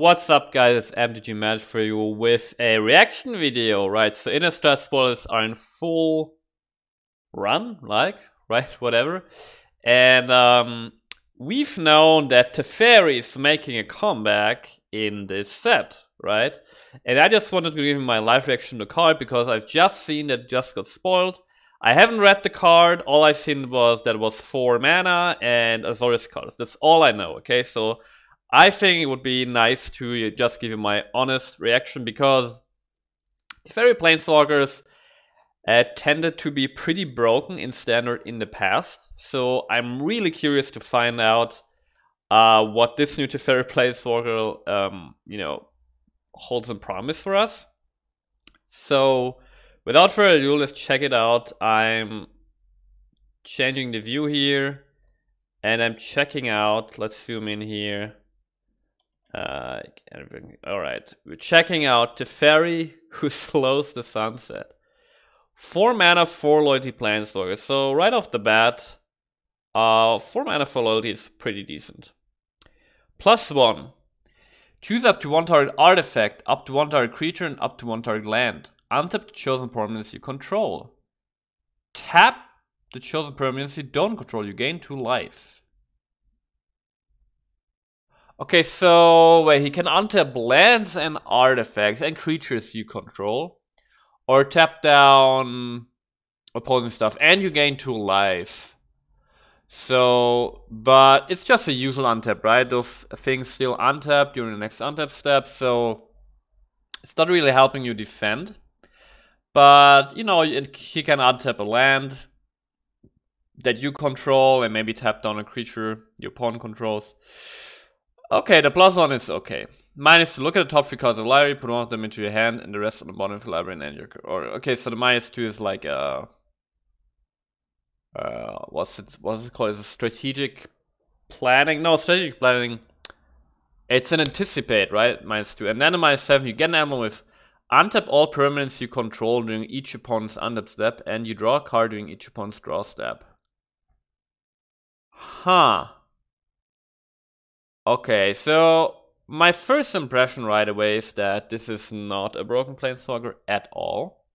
What's up, guys? It's MTG Match for you with a reaction video, right? So Innistrad spoilers are in full run, right? Whatever. And we've known that Teferi is making a comeback in this set, right? And I just wanted to give you my live reaction to the card because I've just seen that it just got spoiled. I haven't read the card. All I've seen was that it was 4 mana and Azorius cards. That's all I know, okay? So I think it would be nice to just give you my honest reaction because Teferi Planeswalkers tended to be pretty broken in Standard in the past. So I'm really curious to find out what this new Teferi Planeswalker, holds in promise for us. So without further ado, let's check it out. I'm changing the view here and I'm checking out, let's zoom in here. Alright, we're checking out Teferi, who slows the sunset. 4 mana, 4 loyalty Planeswalker. So right off the bat, 4 mana, 4 loyalty is pretty decent. +1. Choose up to 1 target artifact, up to 1 target creature, and up to 1 target land. Untap the chosen permanents you control. Tap the chosen permanents you don't control. You gain 2 life. Okay, so wait, he can untap lands and artifacts and creatures you control, or tap down opposing stuff, and you gain 2 life. So, but it's just a usual untap, right? Those things still untap during the next untap step, so it's not really helping you defend. But, you know, he can untap a land that you control and maybe tap down a creature your opponent controls. Okay, the +1 is okay. -2, look at the top 3 cards of the library, put one of them into your hand, and the rest on the bottom of the library, and then your okay, so the -2 is like what's it called? Is it strategic planning? No, strategic planning. It's an anticipate, right? -2, and then the -7, you get an emblem with untap all permanents you control during each opponent's untap step, and you draw a card during each opponent's draw step. Huh. Okay, so my first impression right away is that this is not a broken Planeswalker at all.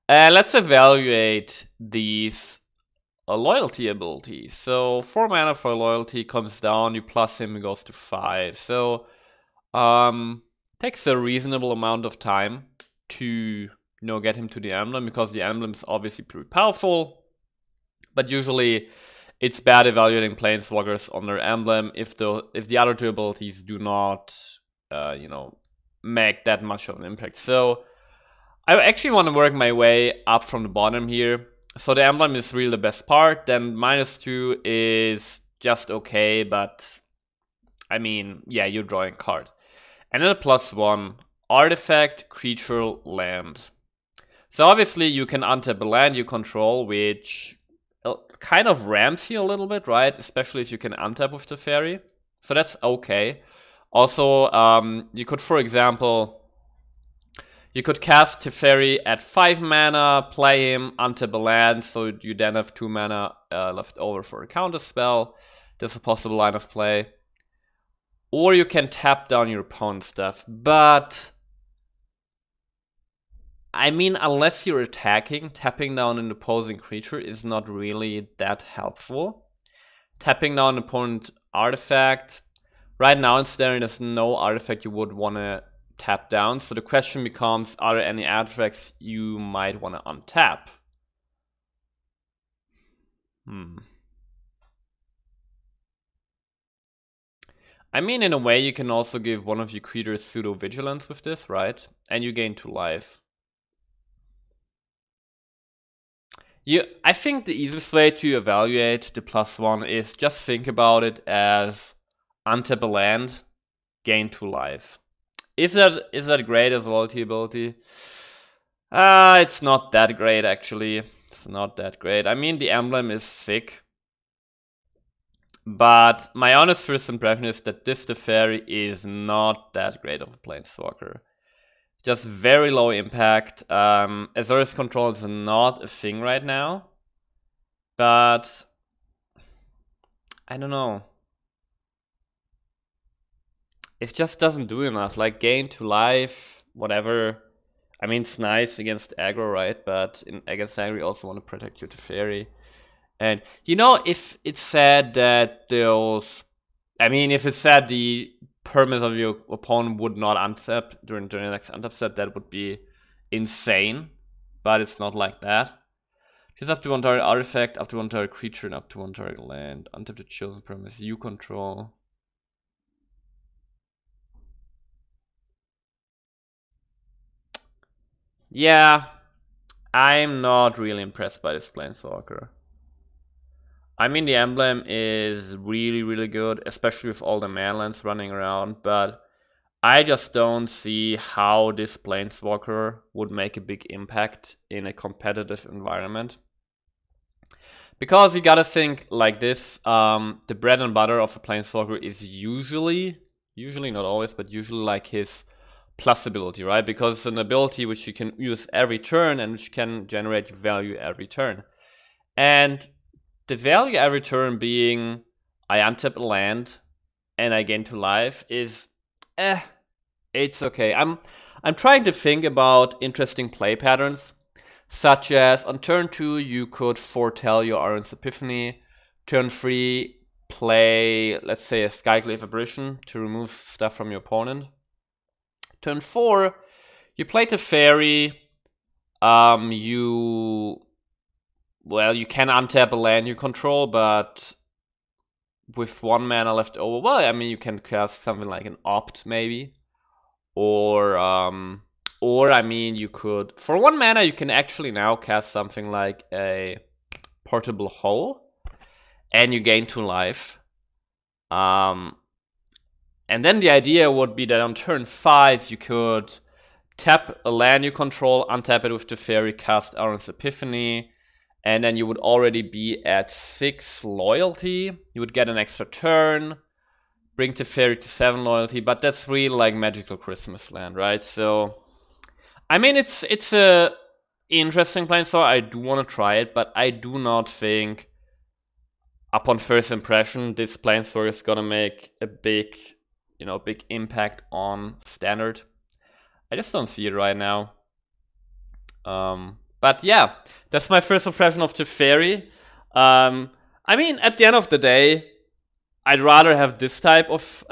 Let's evaluate these loyalty abilities. So 4 mana for loyalty comes down, you plus him, it goes to 5. So takes a reasonable amount of time to get him to the emblem, because the emblem is obviously pretty powerful, but usually it's bad evaluating Planeswalkers on their emblem if the other 2 abilities do not, make that much of an impact. So I actually want to work my way up from the bottom here. So the emblem is really the best part. Then -2 is just okay, but I mean, yeah, you're drawing a card. And then a +1, artifact, creature, land. So obviously you can untap a land you control, which kind of ramps you a little bit, right? Especially if you can untap with Teferi. So that's okay. Also, you could, for example, you could cast Teferi at 5 mana, play him, untap a land, so you then have 2 mana left over for a counter spell. There's a possible line of play. Or you can tap down your opponent's stuff, but I mean, unless you're attacking, tapping down an opposing creature is not really that helpful. Tapping down an opponent artifact, right now in Standard there's no artifact you would want to tap down, so the question becomes, are there any artifacts you might want to untap? I mean, in a way you can also give one of your creatures pseudo-vigilance with this, right? And you gain 2 life. I think the easiest way to evaluate the +1 is just think about it as untap a land, gain 2 life. Is that great as a loyalty ability? It's not that great, actually. It's not that great. I mean, the emblem is sick, but my honest first impression is that this Teferi is not that great of a Planeswalker. Just very low impact. Azorius control is not a thing right now, but I don't know. it just doesn't do enough. Like gain to life, whatever. I mean, it's nice against aggro, right? But against aggro, you also want to protect your Teferi. And you know, if it said that those, I mean, if it said the permanence of your opponent would not untap during the next untap set, that would be insane. But it's not like that. Choose up to one target artifact, up to one target creature, and up to one target land. Untap the chosen premise you control. Yeah, I'm not really impressed by this Planeswalker. I mean, the emblem is really, really good, especially with all the manlands running around, but I just don't see how this Planeswalker would make a big impact in a competitive environment. Because you gotta think like this, the bread and butter of a Planeswalker is usually not always, but usually like his plus ability, right? Because it's an ability which you can use every turn and which can generate value every turn. And the value every turn being I untap a land and I gain 2 life is it's okay. I'm trying to think about interesting play patterns, such as on turn 2 you could foretell your Aron's Epiphany. Turn 3 play, let's say, a Skyclave Aberration to remove stuff from your opponent. Turn 4 you play Teferi. You can untap a land you control, but with 1 mana left over, well, I mean, you can cast something like an Opt, maybe. Or I mean, you could, for 1 mana, you can actually now cast something like a Portable Hole, and you gain 2 life. And then the idea would be that on turn 5, you could tap a land you control, untap it with Teferi, cast Aron's Epiphany, and then you would already be at 6 loyalty. You would get an extra turn, bring Teferi to 7 loyalty, but that's really like Magical Christmas Land, right? So, I mean, it's a interesting plan, so I do want to try it, but I do not think, upon first impression, this Planeswalker is gonna make a big impact on Standard. I just don't see it right now. But yeah, that's my first impression of Teferi. I mean, at the end of the day, I'd rather have this type of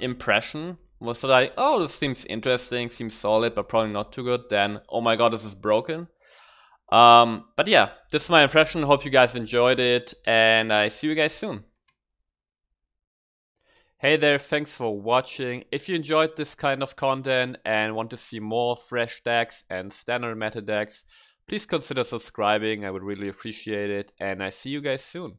impression. Was like, oh, this seems interesting, seems solid, but probably not too good, than, oh my god, this is broken. But yeah, this is my impression. Hope you guys enjoyed it, and I see you guys soon. Hey there, thanks for watching. If you enjoyed this kind of content and want to see more fresh decks and standard meta decks, please consider subscribing. I would really appreciate it, and I see you guys soon.